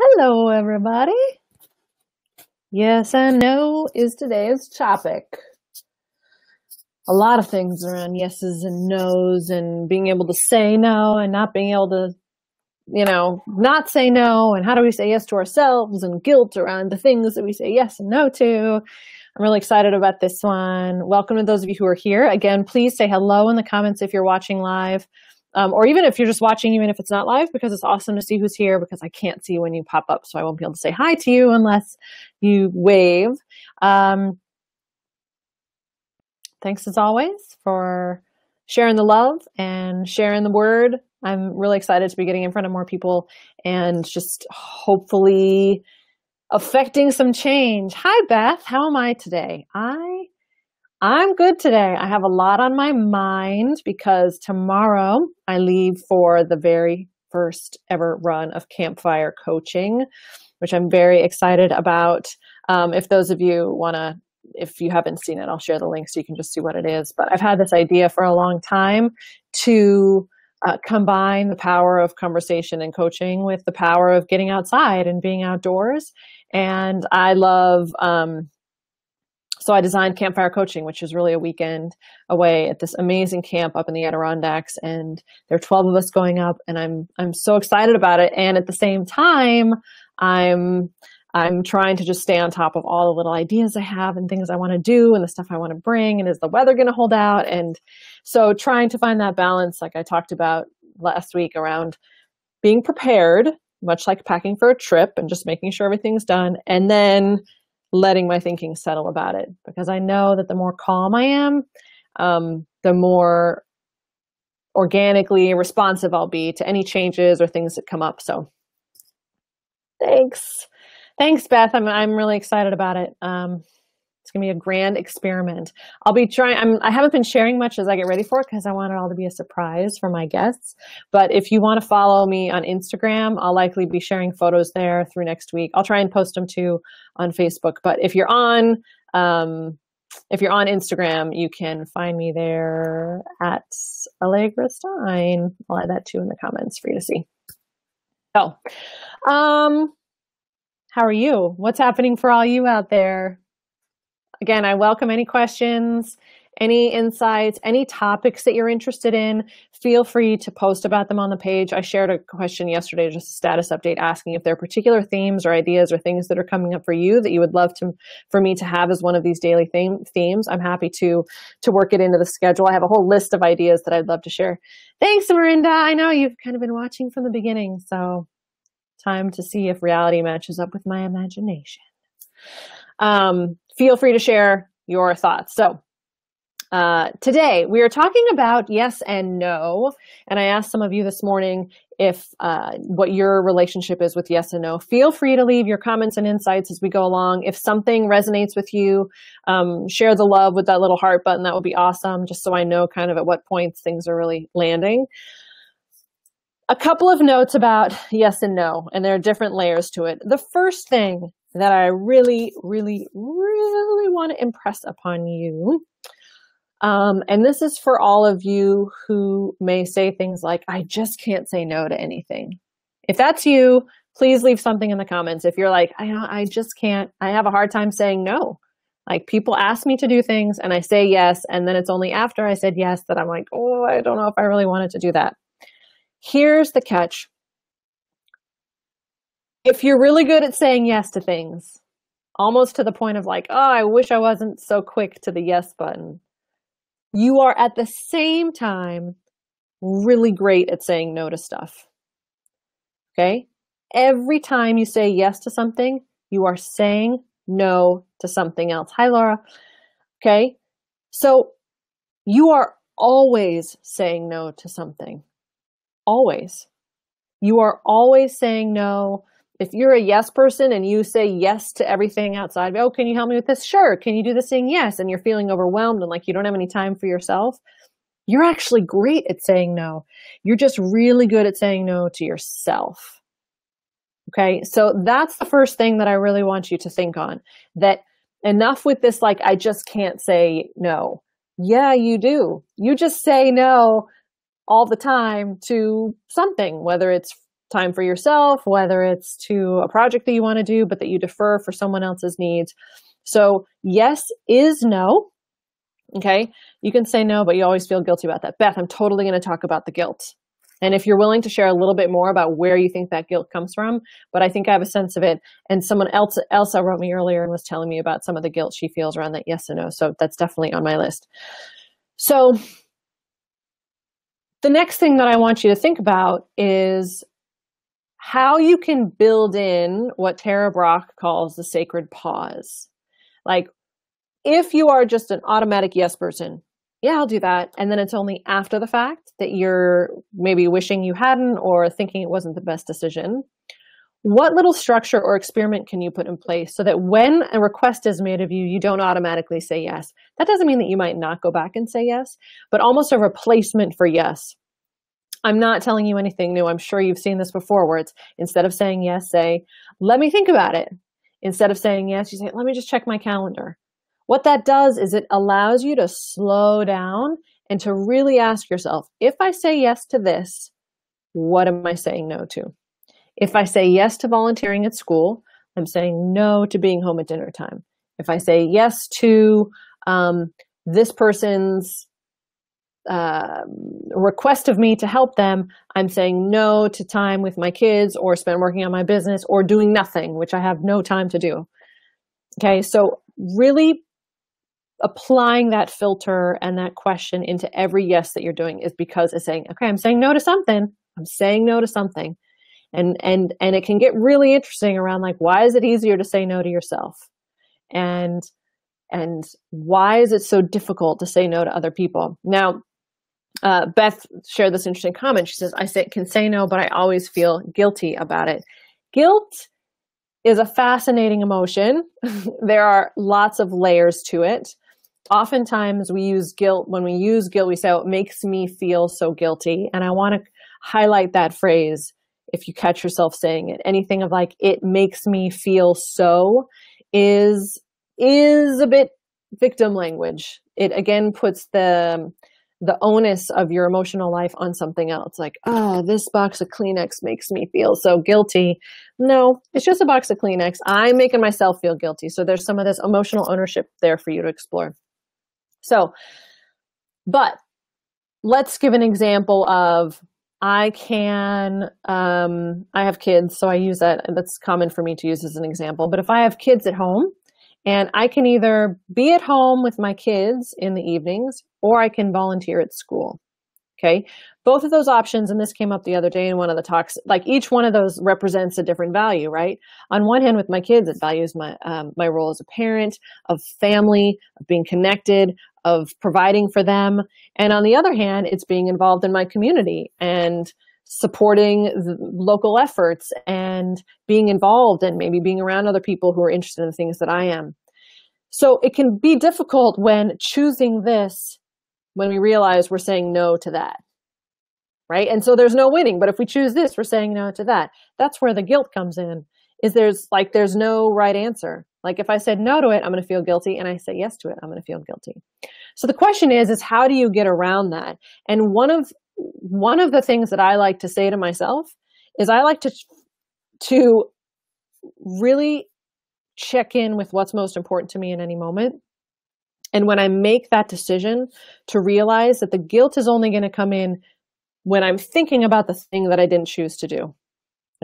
Hello, everybody. Yes and no is today's topic. A lot of things around yeses and nos and being able to say no and not being able to, not say no. And how do we say yes to ourselves and guilt around the things that we say yes and no to. I'm really excited about this one. Welcome to those of you who are here. Again, please say hello in the comments if you're watching live. Or even if you're just watching, even if it's not live, because it's awesome to see who's here, because I can't see when you pop up, so I won't be able to say hi to you unless you wave. Thanks as always for sharing the love and sharing the word. I'm really excited to be getting in front of more people and just hopefully affecting some change. Hi, Beth. How am I today? I'm good today. I have a lot on my mind because tomorrow I leave for the very first ever run of Campfire Coaching, which I'm very excited about. If those of you if you haven't seen it, I'll share the link so you can just see what it is. But I've had this idea for a long time to combine the power of conversation and coaching with the power of getting outside and being outdoors. And I love... So I designed Campfire Coaching, which is really a weekend away at this amazing camp up in the Adirondacks. And there are 12 of us going up, and I'm so excited about it. And at the same time, I'm trying to just stay on top of all the little ideas I have and things I want to do and the stuff I want to bring. And is the weather going to hold out? And so trying to find that balance, like I talked about last week, around being prepared, much like packing for a trip and just making sure everything's done. And then letting my thinking settle about it, because I know that the more calm I am, the more organically responsive I'll be to any changes or things that come up. So thanks, Beth. I'm really excited about it. It's gonna be a grand experiment. I'll be trying. I haven't been sharing much as I get ready for it because I want it all to be a surprise for my guests. But if you want to follow me on Instagram, I'll likely be sharing photos there through next week. I'll try and post them too on Facebook. But if you're on Instagram, you can find me there at Allegra Stein. I'll add that too in the comments for you to see. So, how are you? What's happening for all you out there? Again, I welcome any questions, any insights, any topics that you're interested in. Feel free to post about them on the page. I shared a question yesterday, just a status update, asking if there are particular themes or ideas or things that are coming up for you that you would love for me to have as one of these daily themes. I'm happy to work it into the schedule. I have a whole list of ideas that I'd love to share. Thanks, Marinda. I know you've kind of been watching from the beginning, so time to see if reality matches up with my imagination. Feel free to share your thoughts. So today we are talking about yes and no. And I asked some of you this morning if what your relationship is with yes and no. Feel free to leave your comments and insights as we go along. If something resonates with you, share the love with that little heart button. That would be awesome, just so I know kind of at what points things are really landing. A couple of notes about yes and no, and there are different layers to it. The first thing that I really, really, really want to impress upon you, and this is for all of you who may say things like, I just can't say no to anything. If that's you, please leave something in the comments. If you're like, I just can't, I have a hard time saying no. Like, people ask me to do things and I say yes, and then it's only after I said yes that I'm like, oh, I don't know if I really wanted to do that. Here's the catch. If you're really good at saying yes to things, almost to the point of like, oh, I wish I wasn't so quick to the yes button, you are at the same time really great at saying no to stuff. Okay? Every time you say yes to something, you are saying no to something else. Hi, Laura. Okay? So you are always saying no to something. Always. You are always saying no. If you're a yes person and you say yes to everything outside, oh, can you help me with this? Sure. Can you do this thing? Yes. And you're feeling overwhelmed and like you don't have any time for yourself. You're actually great at saying no. You're just really good at saying no to yourself. Okay. So that's the first thing that I really want you to think on, that enough with this, like, I just can't say no. Yeah, you do. You just say no all the time to something, whether it's time for yourself, whether it's to a project that you want to do, but that you defer for someone else's needs. So yes is no. Okay. You can say no, but you always feel guilty about that. Beth, I'm totally going to talk about the guilt. And if you're willing to share a little bit more about where you think that guilt comes from, but I think I have a sense of it. And someone else, Elsa, wrote me earlier and was telling me about some of the guilt she feels around that yes and no. So that's definitely on my list. So the next thing that I want you to think about is how you can build in what Tara Brach calls the sacred pause. Like, if you are just an automatic yes person, yeah, I'll do that. And then it's only after the fact that you're maybe wishing you hadn't or thinking it wasn't the best decision. What little structure or experiment can you put in place so that when a request is made of you, you don't automatically say yes? That doesn't mean that you might not go back and say yes, but almost a replacement for yes. I'm not telling you anything new. I'm sure you've seen this before where it's instead of saying yes, say, let me think about it. Instead of saying yes, you say, let me just check my calendar. What that does is it allows you to slow down and to really ask yourself, if I say yes to this, what am I saying no to? If I say yes to volunteering at school, I'm saying no to being home at dinner time. If I say yes to this person's request of me to help them, I'm saying no to time with my kids or spend working on my business or doing nothing, which I have no time to do. Okay, so really applying that filter and that question into every yes that you're doing is because it's saying, okay, I'm saying no to something. I'm saying no to something. And it can get really interesting around like, why is it easier to say no to yourself? And why is it so difficult to say no to other people? Now, Beth shared this interesting comment. She says, can say no, but I always feel guilty about it. Guilt is a fascinating emotion. There are lots of layers to it. Oftentimes we use guilt. When we use guilt, we say, oh, it makes me feel so guilty. And I want to highlight that phrase if you catch yourself saying it. Anything of like, it makes me feel so is a bit victim language. It again puts the onus of your emotional life on something else. Like, oh, this box of Kleenex makes me feel so guilty. No, it's just a box of Kleenex. I'm making myself feel guilty. So there's some of this emotional ownership there for you to explore. So, but let's give an example of I have kids, so I use that. That's common for me to use as an example. But if I have kids at home, and I can either be at home with my kids in the evenings, or I can volunteer at school. Okay. Both of those options, and this came up the other day in one of the talks, like each one of those represents a different value, right? On one hand, with my kids, it values my role as a parent, of family, of being connected, of providing for them. And on the other hand, it's being involved in my community and supporting the local efforts and being involved and maybe being around other people who are interested in the things that I am. So it can be difficult when choosing this, when we realize we're saying no to that, right? And so there's no winning, but if we choose this, we're saying no to that. That's where the guilt comes in, is there's no right answer. Like if I said no to it, I'm going to feel guilty. And I say yes to it, I'm going to feel guilty. So the question is how do you get around that? And one of the things that I like to say to myself is I like to really check in with what's most important to me in any moment. And when I make that decision, to realize that the guilt is only going to come in when I'm thinking about the thing that I didn't choose to do.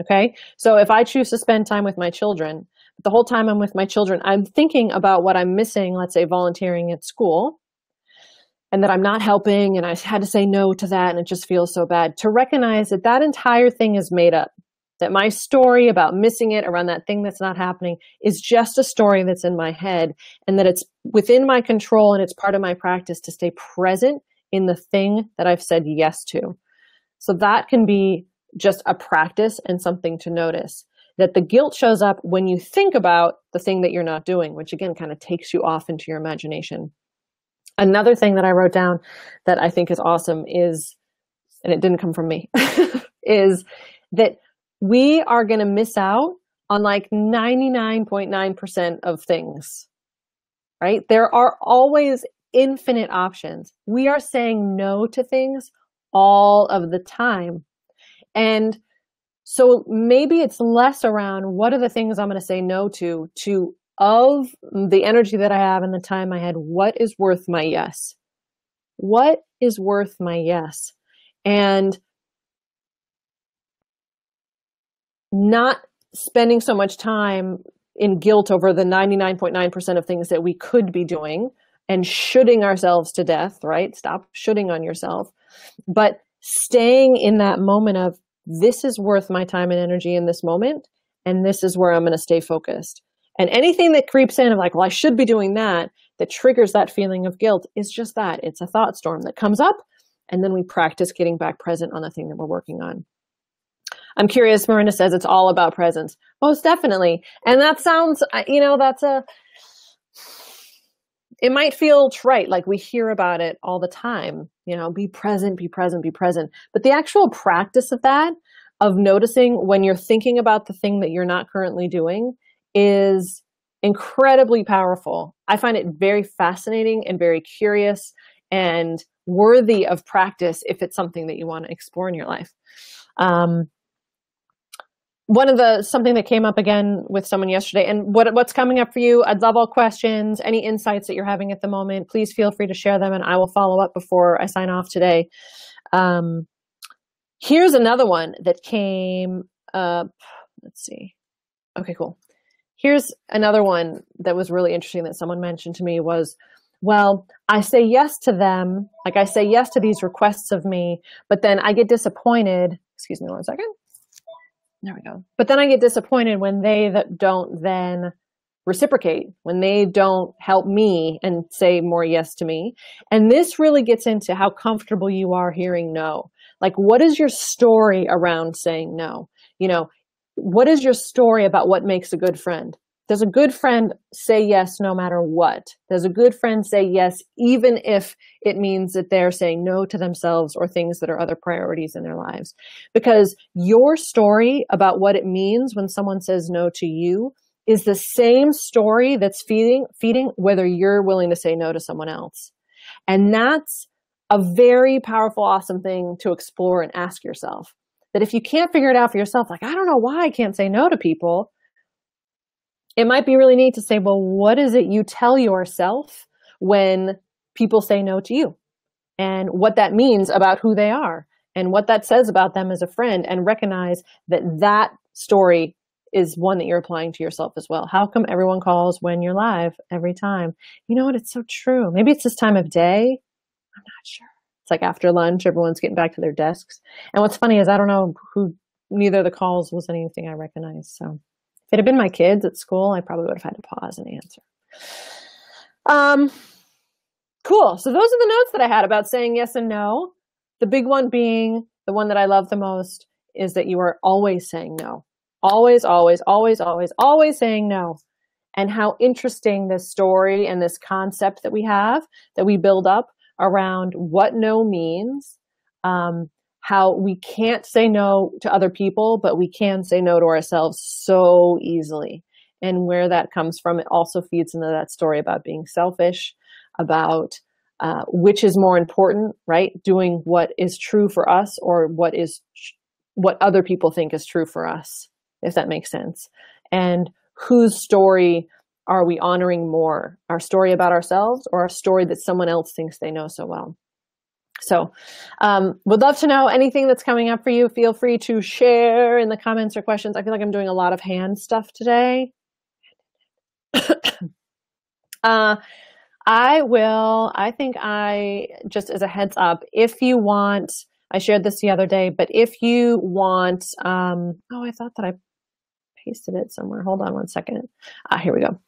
Okay. So if I choose to spend time with my children, the whole time I'm with my children, I'm thinking about what I'm missing, let's say volunteering at school, and that I'm not helping, and I had to say no to that, and it just feels so bad. To recognize that that entire thing is made up, that my story about missing it around that thing that's not happening is just a story that's in my head, and that it's within my control and it's part of my practice to stay present in the thing that I've said yes to. So that can be just a practice and something to notice, that the guilt shows up when you think about the thing that you're not doing, which again kind of takes you off into your imagination. Another thing that I wrote down that I think is awesome is, and it didn't come from me, is that we are going to miss out on like 99.9% of things, right? There are always infinite options. We are saying no to things all of the time. And So maybe it's less around what are the things I'm going to say no to of the energy that I have and the time I had, what is worth my yes? What is worth my yes? And not spending so much time in guilt over the 99.9% of things that we could be doing and shoulding ourselves to death, right? Stop shoulding on yourself. But staying in that moment of, this is worth my time and energy in this moment, and this is where I'm going to stay focused. And anything that creeps in of like, well, I should be doing that, that triggers that feeling of guilt is just that. It's a thought storm that comes up, and then we practice getting back present on the thing that we're working on. I'm curious, Miranda says it's all about presence. Most definitely. And that sounds, it might feel trite, like we hear about it all the time, be present, be present, be present. But the actual practice of that, of noticing when you're thinking about the thing that you're not currently doing, is incredibly powerful. I find it very fascinating and very curious and worthy of practice if it's something that you want to explore in your life. Something that came up again with someone yesterday, and what's coming up for you, I'd love all questions, any insights that you're having at the moment, please feel free to share them and I will follow up before I sign off today. Here's another one that came up. Let's see. Okay, cool. Here's another one that was really interesting that someone mentioned to me was, well, I say yes to them. Like I say yes to these requests of me, but then I get disappointed. Excuse me one second. There we go. But then I get disappointed when they don't then reciprocate, when they don't help me and say more yes to me. And this really gets into how comfortable you are hearing no. Like, what is your story around saying no? What is your story about what makes a good friend? Does a good friend say yes no matter what? Does a good friend say yes even if it means that they're saying no to themselves or things that are other priorities in their lives? Because your story about what it means when someone says no to you is the same story that's feeding whether you're willing to say no to someone else. And that's a very powerful, awesome thing to explore and ask yourself. That if you can't figure it out for yourself, like, I don't know why I can't say no to people, it might be really neat to say, well, what is it you tell yourself when people say no to you? And what that means about who they are and what that says about them as a friend, and recognize that that story is one that you're applying to yourself as well. How come everyone calls when you're live every time? You know what? It's so true. Maybe it's this time of day. I'm not sure. It's like after lunch, everyone's getting back to their desks. And what's funny is I don't know neither of the calls was anything I recognized. So if it had been my kids at school, I probably would have had to pause and answer. Cool. So those are the notes that I had about saying yes and no. The big one being, the one that I love the most, is that you are always saying no. Always, always, always, always, always saying no. And how interesting this story and this concept that we have, that we build up around what no means, how we can't say no to other people, but we can say no to ourselves so easily. And where that comes from, it also feeds into that story about being selfish, about which is more important, right? Doing what is true for us, or what other people think is true for us, if that makes sense. And whose story are we honoring more? Our story about ourselves, or our story that someone else thinks they know so well? So would love to know anything that's coming up for you. Feel free to share in the comments or questions. I feel like I'm doing a lot of hand stuff today. Just as a heads up, if you want, I shared this the other day, but if you want, I thought that I pasted it somewhere. Hold on one second. Here we go.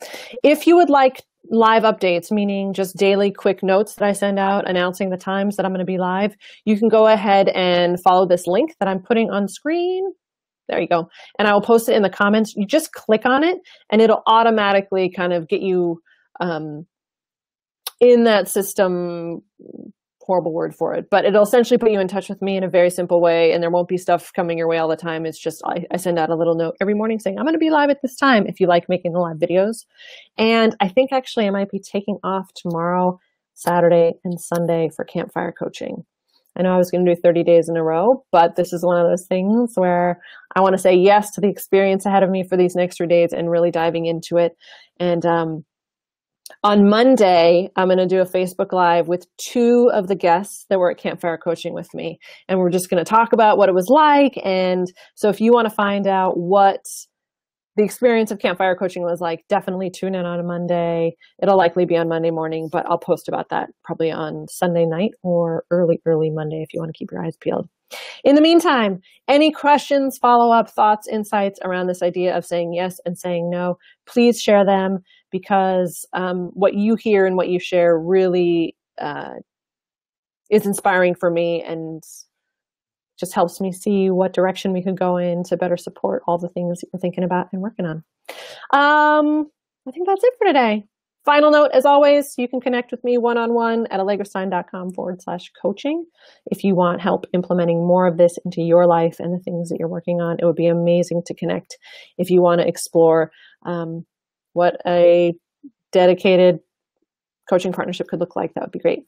If you would like live updates, meaning just daily quick notes that I send out announcing the times that I'm going to be live, you can go ahead and follow this link that I'm putting on screen. There you go. And I will post it in the comments. You just click on it and it'll automatically kind of get you in that system. Horrible word for it, but it'll essentially put you in touch with me in a very simple way, and there won't be stuff coming your way all the time. It's just I send out a little note every morning saying I'm going to be live at this time if you like making the live videos. And I think actually I might be taking off tomorrow, Saturday and Sunday for campfire coaching. I know I was going to do 30 days in a row, but this is one of those things where I want to say yes to the experience ahead of me for these next 3 days and really diving into it. And on Monday, I'm going to do a Facebook Live with 2 of the guests that were at Campfire Coaching with me. And we're just going to talk about what it was like. And so if you want to find out what the experience of Campfire Coaching was like, definitely tune in on a Monday. It'll likely be on Monday morning, but I'll post about that probably on Sunday night or early Monday if you want to keep your eyes peeled. In the meantime, any questions, follow-up, thoughts, insights around this idea of saying yes and saying no, please share them, because what you hear and what you share really is inspiring for me and just helps me see what direction we could go in to better support all the things you're thinking about and working on. I think that's it for today. Final note, as always, you can connect with me one-on-one at allegrastein.com/coaching. If you want help implementing more of this into your life and the things that you're working on, it would be amazing to connect. If you want to explore what a dedicated coaching partnership could look like, that would be great.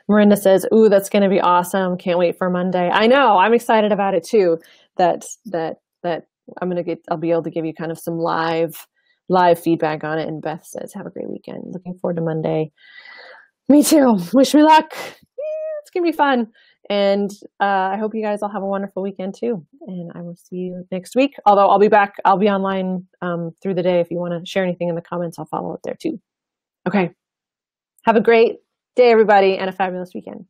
Marinda says, "Ooh, that's going to be awesome. Can't wait for Monday." I know, I'm excited about it too. That I'll be able to give you kind of some live feedback on it. And Beth says, "Have a great weekend. Looking forward to Monday." Me too. Wish me luck. It's going to be fun. And I hope you guys all have a wonderful weekend too. And I will see you next week. Although I'll be back. I'll be online through the day. If you want to share anything in the comments, I'll follow up there too. Okay. Have a great day, everybody, and a fabulous weekend.